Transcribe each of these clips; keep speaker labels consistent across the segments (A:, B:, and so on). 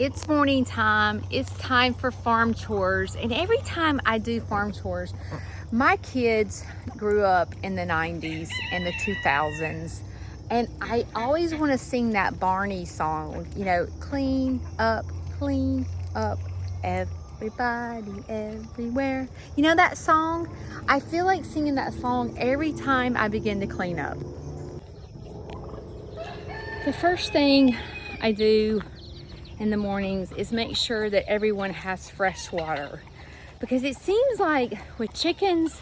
A: It's morning time. It's time for farm chores. And every time I do farm chores, my kids grew up in the 90s and the 2000s. And I always want to sing that Barney song, you know, clean up, everybody, everywhere. You know that song? I feel like singing that song every time I begin to clean up. The first thing I do in the mornings is make sure that everyone has fresh water, because it seems like with chickens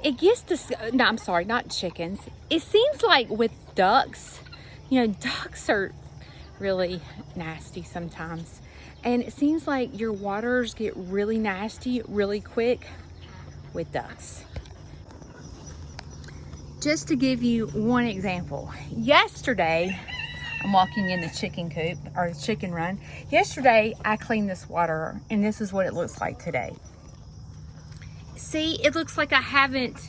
A: it gets to, no, I'm sorry, not chickens, it seems like with ducks, you know, ducks are really nasty sometimes, and it seems like your waters get really nasty really quick with ducks. Just to give you one example, yesterday I'm walking in the chicken coop, or the chicken run. Yesterday, I cleaned this water, and this is what it looks like today. See, it looks like I haven't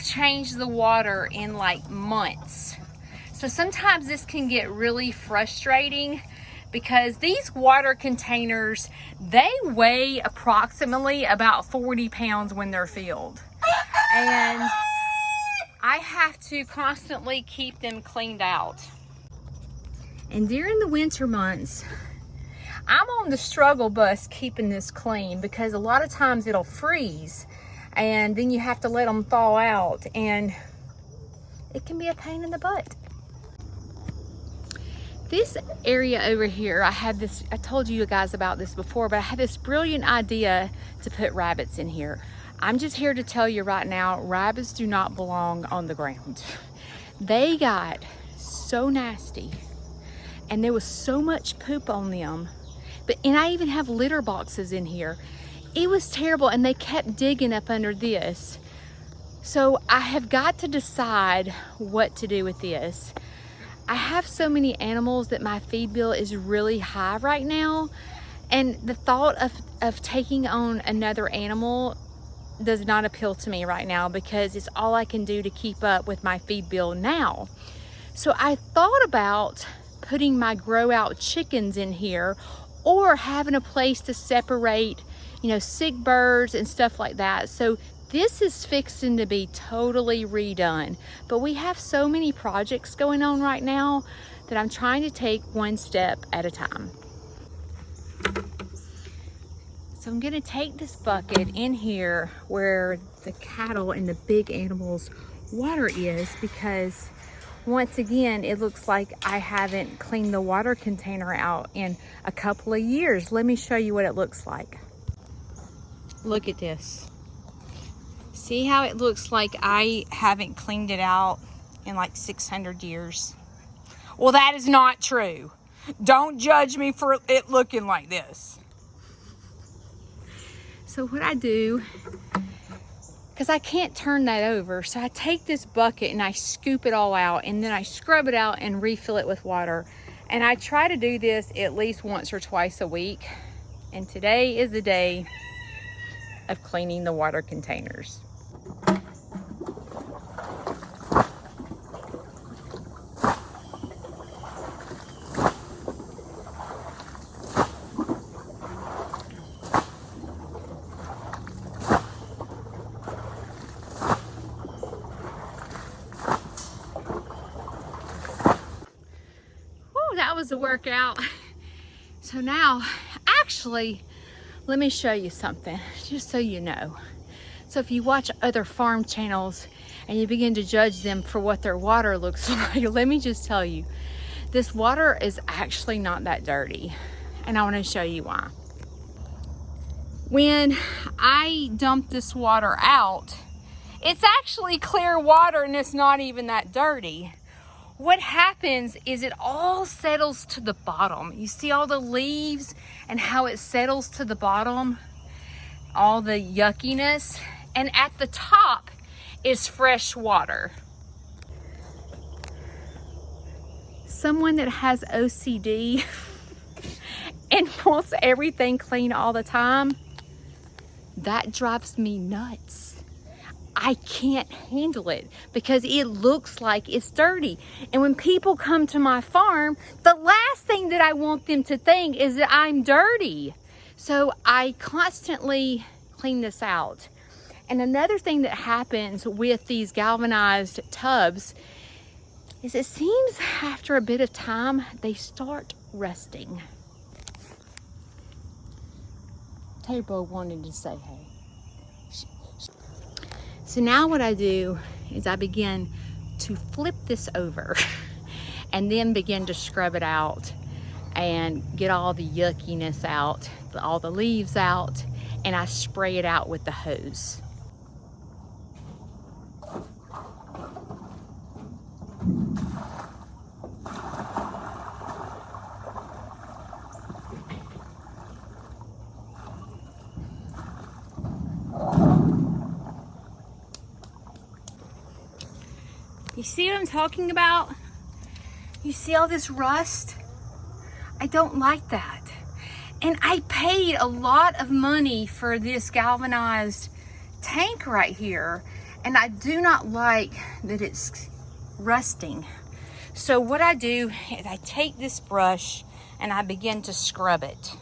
A: changed the water in like months. So sometimes this can get really frustrating because these water containers, they weigh approximately about 40 pounds when they're filled. And I have to constantly keep them cleaned out. And during the winter months, I'm on the struggle bus keeping this clean, because a lot of times it'll freeze and then you have to let them thaw out, and it can be a pain in the butt. This area over here, I told you guys about this before, but I had this brilliant idea to put rabbits in here. I'm just here to tell you right now, rabbits do not belong on the ground. They got so nasty. And there was so much poop on them. And I even have litter boxes in here. It was terrible, and they kept digging up under this. So I have got to decide what to do with this. I have so many animals that my feed bill is really high right now. And the thought of taking on another animal does not appeal to me right now, because it's all I can do to keep up with my feed bill now. So I thought about putting my grow out chickens in here, or having a place to separate, you know, sick birds and stuff like that. So this is fixing to be totally redone, but we have so many projects going on right now that I'm trying to take one step at a time. So I'm gonna take this bucket in here where the cattle and the big animals' water is, because once again, it looks like I haven't cleaned the water container out in a couple of years. Let me show you what it looks like. Look at this. See how it looks like I haven't cleaned it out in like 600 years? Well, that is not true. Don't judge me for it looking like this. So what I do, because I can't turn that over, so I take this bucket and I scoop it all out, and then I scrub it out and refill it with water. And I try to do this at least once or twice a week. And today is the day of cleaning the water containers. That was a workout. So now, actually, let me show you something, just so you know. So if you watch other farm channels and you begin to judge them for what their water looks like, let me just tell you, this water is actually not that dirty. And I want to show you why. When I dump this water out, it's actually clear water, and it's not even that dirty. What happens is it all settles to the bottom. You see all the leaves and how it settles to the bottom, all the yuckiness, and at the top is fresh water. Someone that has OCD and wants everything clean all the time, that drives me nuts. I can't handle it because it looks like it's dirty. And when people come to my farm, the last thing that I want them to think is that I'm dirty. So I constantly clean this out. And another thing that happens with these galvanized tubs is it seems after a bit of time, they start rusting. Tabo wanted to say hey. So now what I do is I begin to flip this over and then begin to scrub it out and get all the yuckiness out, all the leaves out, and I spray it out with the hose. You see what I'm talking about? You see all this rust? I don't like that. And I paid a lot of money for this galvanized tank right here, and I do not like that it's rusting. So what I do is I take this brush and I begin to scrub it.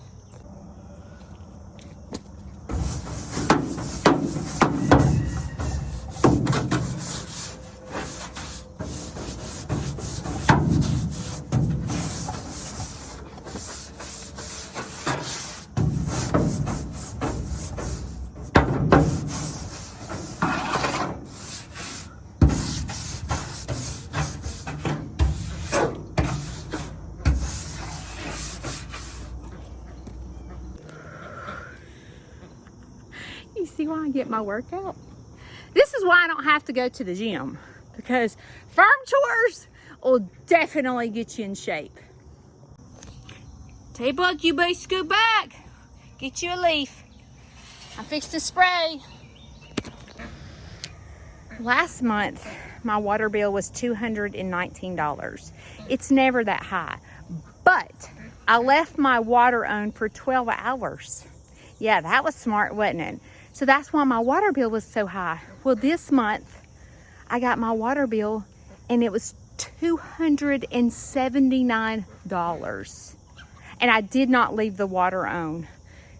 A: You see why I get my workout? This is why I don't have to go to the gym, because farm chores will definitely get you in shape. T-Bug, you better scoot back. Get you a leaf. I fixed the spray. Last month, my water bill was $219. It's never that high, but I left my water on for 12 hours. Yeah, that was smart, wasn't it? So that's why my water bill was so high. Well, this month, I got my water bill and it was $279. And I did not leave the water on.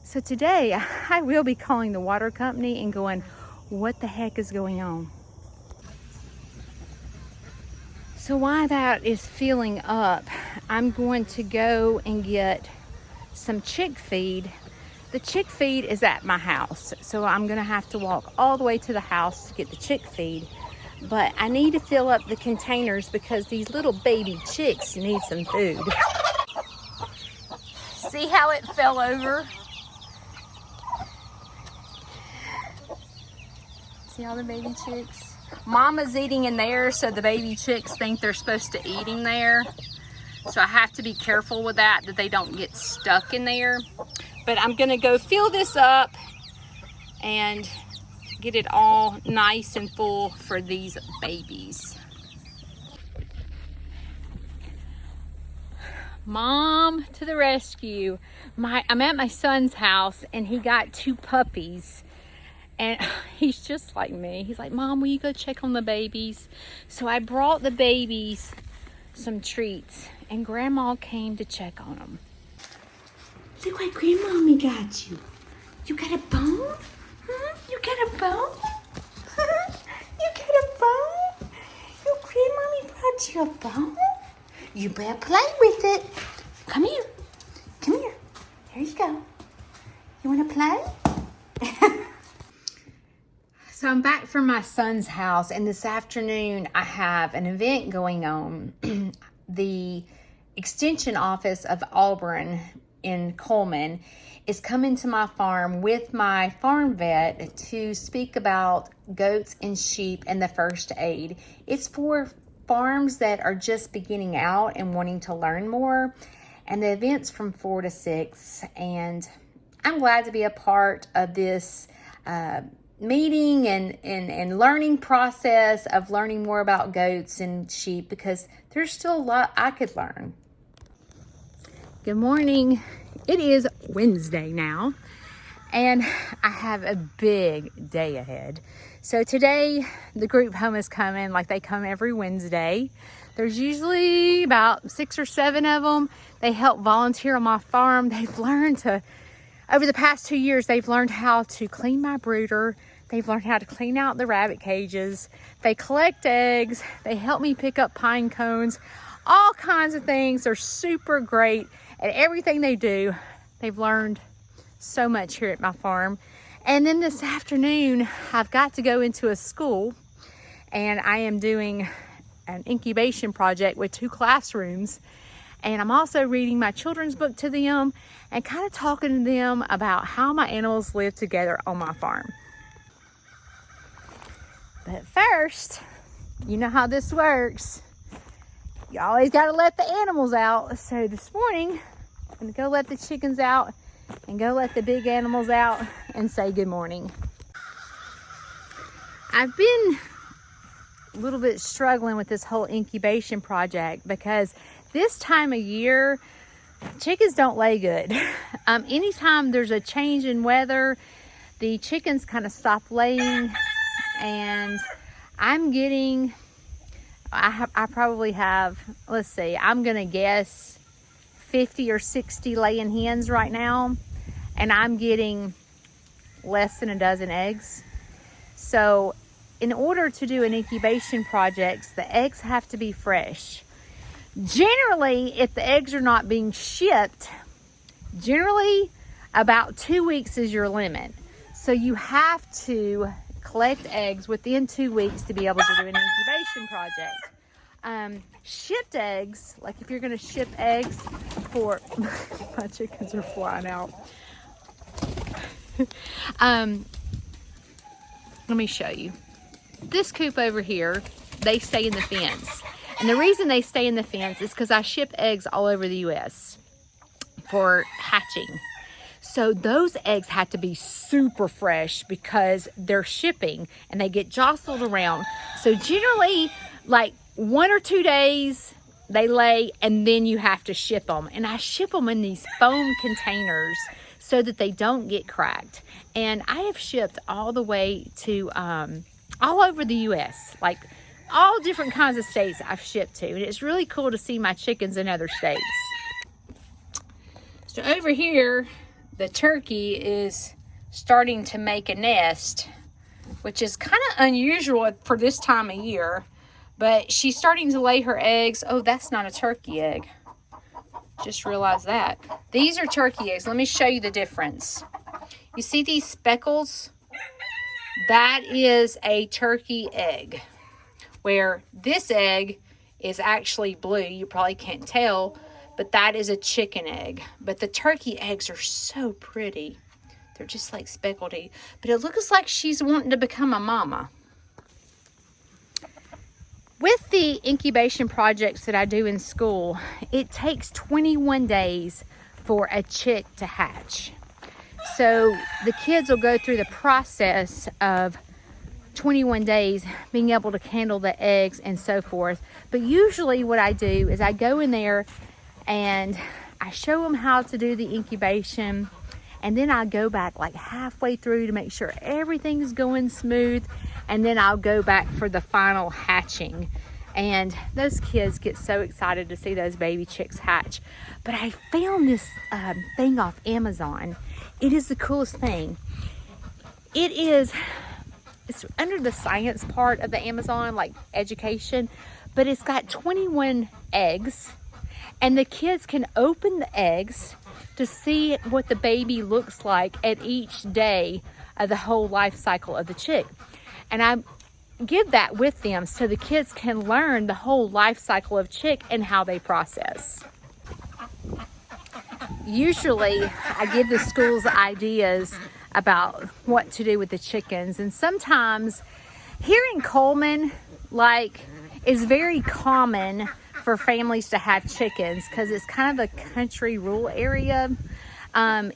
A: So today, I will be calling the water company and going, what the heck is going on? So while that is filling up, I'm going to go and get some chick feed. The chick feed is at my house, so I'm gonna have to walk all the way to the house to get the chick feed. But I need to fill up the containers because these little baby chicks need some food. See how it fell over? See all the baby chicks? Mama's eating in there, so the baby chicks think they're supposed to eat in there. So I have to be careful with that they don't get stuck in there. But I'm gonna go fill this up and get it all nice and full for these babies. Mom to the rescue. I'm at my son's house and he got 2 puppies. And he's just like me. He's like, Mom, will you go check on the babies? So I brought the babies some treats and Grandma came to check on them. Look what Grandmommy got you. You got a bone? Huh? You got a bone? You got a bone? Your Grandmommy brought you a bone? You better play with it. Come here. Come here. Here you go. You want to play? So I'm back from my son's house, and this afternoon I have an event going on. The extension office of Auburn in Coleman is coming to my farm with my farm vet to speak about goats and sheep and the first aid. It's for farms that are just beginning out and wanting to learn more. And the event's from 4 to 6. And I'm glad to be a part of this meeting and learning process of learning more about goats and sheep, because there's still a lot I could learn. Good morning. It is Wednesday now, and I have a big day ahead. So today the group home is coming, like they come every Wednesday. There's usually about 6 or 7 of them. They help volunteer on my farm. They've learned to, over the past 2 years, they've learned how to clean my brooder. They've learned how to clean out the rabbit cages. They collect eggs. They help me pick up pine cones, all kinds of things. They're super great at everything they do. They've learned so much here at my farm. And then this afternoon, I've got to go into a school, and I am doing an incubation project with 2 classrooms. And I'm also reading my children's book to them and kind of talking to them about how my animals live together on my farm. But first, you know how this works. You always got to let the animals out. So this morning, I'm going to go let the chickens out and go let the big animals out and say good morning. I've been a little bit struggling with this whole incubation project because this time of year, chickens don't lay good. Anytime there's a change in weather, the chickens kind of stop laying, and I'm getting, I probably have, let's see, I'm gonna guess 50 or 60 laying hens right now, and I'm getting less than a dozen eggs. So in order to do an incubation project, the eggs have to be fresh. Generally, if the eggs are not being shipped, generally about 2 weeks is your limit. So you have to collect eggs within 2 weeks to be able to do an incubation project. Shipped eggs, like if you're going to ship eggs for my chickens are flying out. Let me show you. This coop over here, they stay in the fence. And the reason they stay in the fence is because I ship eggs all over the U.S. for hatching. So those eggs have to be super fresh because they're shipping and they get jostled around. So generally, like 1 or 2 days they lay, and then you have to ship them. And I ship them in these foam containers so that they don't get cracked. And I have shipped all the way to all over the U.S., like all different kinds of states I've shipped to. And it's really cool to see my chickens in other states. So over here, the turkey is starting to make a nest, which is kind of unusual for this time of year, but she's starting to lay her eggs. Oh, that's not a turkey egg. Just realized that. These are turkey eggs. Let me show you the difference. You see these speckles? That is a turkey egg, where this egg is actually blue. You probably can't tell, but that is a chicken egg. But the turkey eggs are so pretty. They're just like speckledy. But it looks like she's wanting to become a mama. With the incubation projects that I do in school, it takes 21 days for a chick to hatch. So the kids will go through the process of 21 days being able to handle the eggs and so forth. But usually what I do is I go in there and I show them how to do the incubation, and then I go back like halfway through to make sure everything's going smooth, and then I'll go back for the final hatching. And those kids get so excited to see those baby chicks hatch. But I found this thing off Amazon. It is the coolest thing. It's under the science part of the Amazon, like education, but it's got 21 eggs, and the kids can open the eggs to see what the baby looks like at each day of the whole life cycle of the chick. And I give that with them so the kids can learn the whole life cycle of chick and how they process. Usually I give the schools ideas about what to do with the chickens, and sometimes here in Coleman, like, it's very common for families to have chickens because it's kind of a country rural area.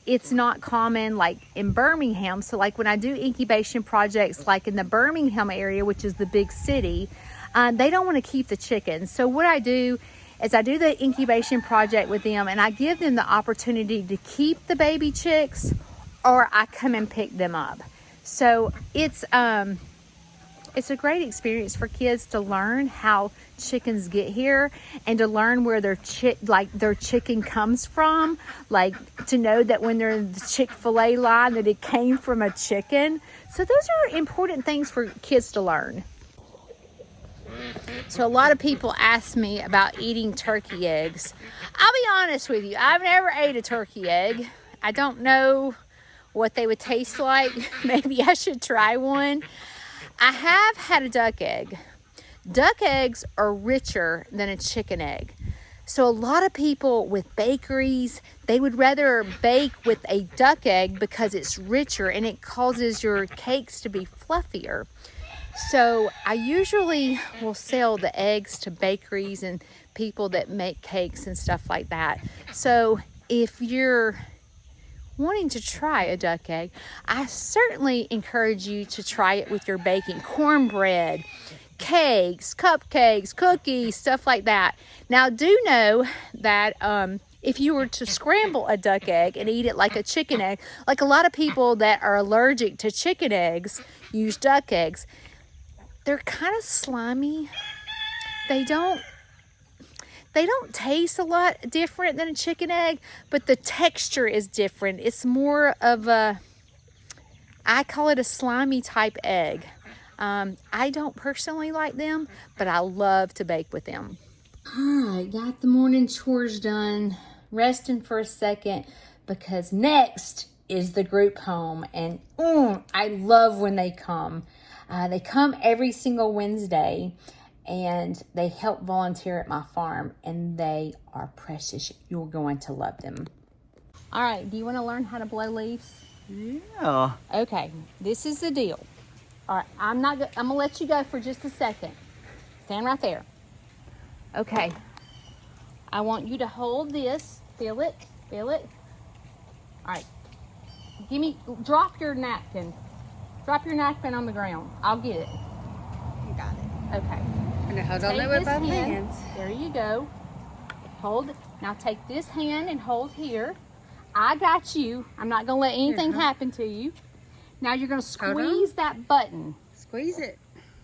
A: It's not common like in Birmingham. So like when I do incubation projects like in the Birmingham area, which is the big city, they don't want to keep the chickens. So what I do is I do the incubation project with them, and I give them the opportunity to keep the baby chicks, or I come and pick them up. So it's It's a great experience for kids to learn how chickens get here and to learn where their chicken comes from, like to know that when they're in the Chick-fil-A line that it came from a chicken. So those are important things for kids to learn. So a lot of people ask me about eating turkey eggs. I'll be honest with you, I've never ate a turkey egg. I don't know what they would taste like. Maybe I should try one. I have had a duck egg. Duck eggs are richer than a chicken egg. So a lot of people with bakeries, they would rather bake with a duck egg because it's richer and it causes your cakes to be fluffier. So I usually will sell the eggs to bakeries and people that make cakes and stuff like that. So if you're wanting to try a duck egg, I certainly encourage you to try it with your baking. Cornbread, cakes, cupcakes, cookies, stuff like that. Now do know that if you were to scramble a duck egg and eat it like a chicken egg, like a lot of people that are allergic to chicken eggs use duck eggs, they're kind of slimy. They don't taste a lot different than a chicken egg, but the texture is different. It's more of a, I call it a slimy type egg. I don't personally like them, but I love to bake with them. All right, got the morning chores done, resting for a second because next is the group home, and I love when they come. They come every single Wednesday, and they help volunteer at my farm, and they are precious. You're going to love them. All right, do you want to learn how to blow leaves?
B: Yeah.
A: Okay, this is the deal. All right, I'm gonna let you go for just a second. Stand right there. Okay, I want you to hold this. Feel it. All right, drop your napkin. Drop your napkin on the ground. I'll get it.
C: You got it.
A: Okay.
C: And hold on it with both hands.
A: There you go. Hold. Now take this hand and hold here. I got you. I'm not going to let anything happen to you. Now you're going to squeeze that button.
C: Squeeze it.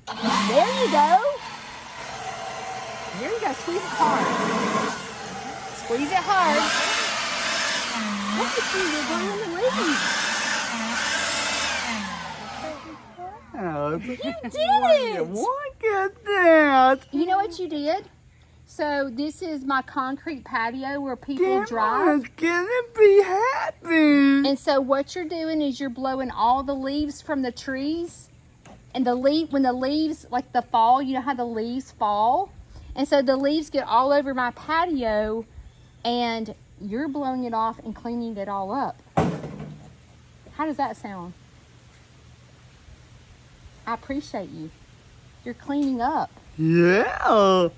A: There you go. There you go. Squeeze it hard. Squeeze it hard. Look at you. You're blowing the leaves. You did it!
B: Look at that!
A: You know what you did? So this is my concrete patio where people drive.
B: Gonna be happy.
A: And so what you're doing is you're blowing all the leaves from the trees. And when the leaves, like the fall, you know how the leaves fall? And so the leaves get all over my patio, and you're blowing it off and cleaning it all up. How does that sound? I appreciate you. You're cleaning up.
B: Yeah.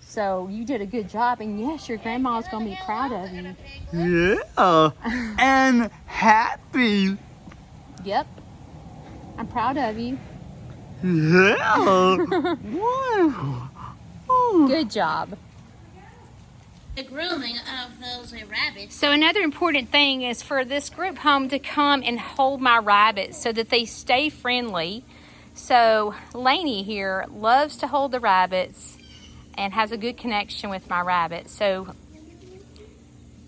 A: So you did a good job, and yes, your grandma's gonna be proud of you.
B: Yeah. And happy.
A: Yep. I'm proud of you.
B: Yeah. Wow.
A: Good job.
D: The grooming of those rabbits.
A: So another important thing is for this group home to come and hold my rabbits so that they stay friendly. So Lainey here loves to hold the rabbits and has a good connection with my rabbits. So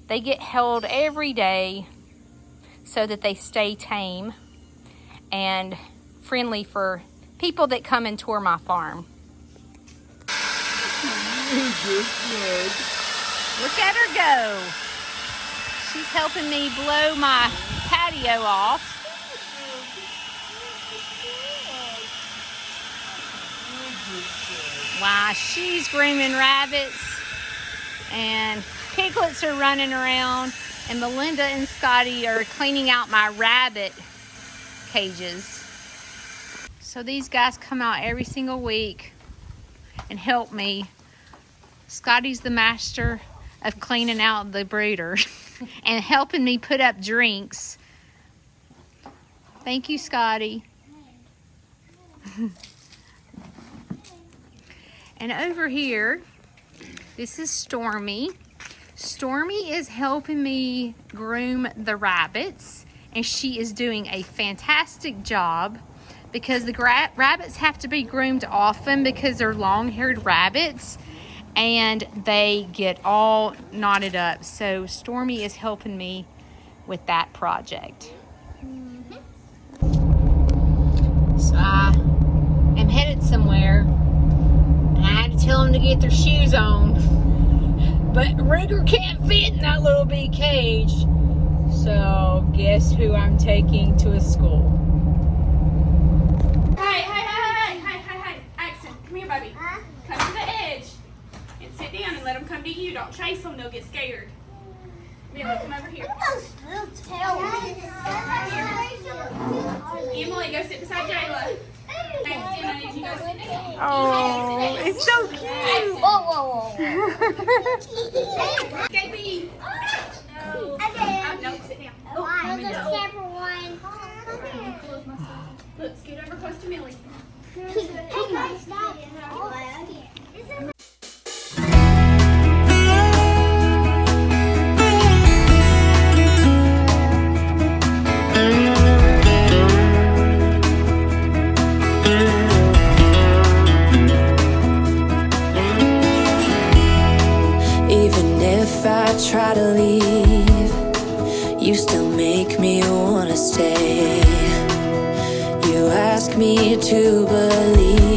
A: they get held every day so that they stay tame and friendly for people that come and tour my farm. Look at her go. She's helping me blow my patio off. Wow, she's grooming rabbits, and piglets are running around, and Melinda and Scotty are cleaning out my rabbit cages. So these guys come out every single week and help me. Scotty's the master of cleaning out the brooder and helping me put up drinks. Thank you, Scotty. And over here, this is Stormy. Stormy is helping me groom the rabbits, and she is doing a fantastic job. because the rabbits have to be groomed often because they're long-haired rabbits and they get all knotted up. So Stormy is helping me with that project. So I am headed somewhere and I had to tell them to get their shoes on. But Ruger can't fit in that little big cage. So guess who I'm taking to a school?
E: Hey, Axon, come here, baby. Come to the edge and sit down and let them come to you. Don't chase them, they'll get scared. Billy, come over here. Emily, go sit beside Jayla. Axon, I need you to go sit down.
A: Oh, it's so cute.
C: Whoa.
E: Gaby. No. No, sit down. Look, scoot over close to Millie.
F: Even if I try to leave, you still make me wanna stay. You ask me to believe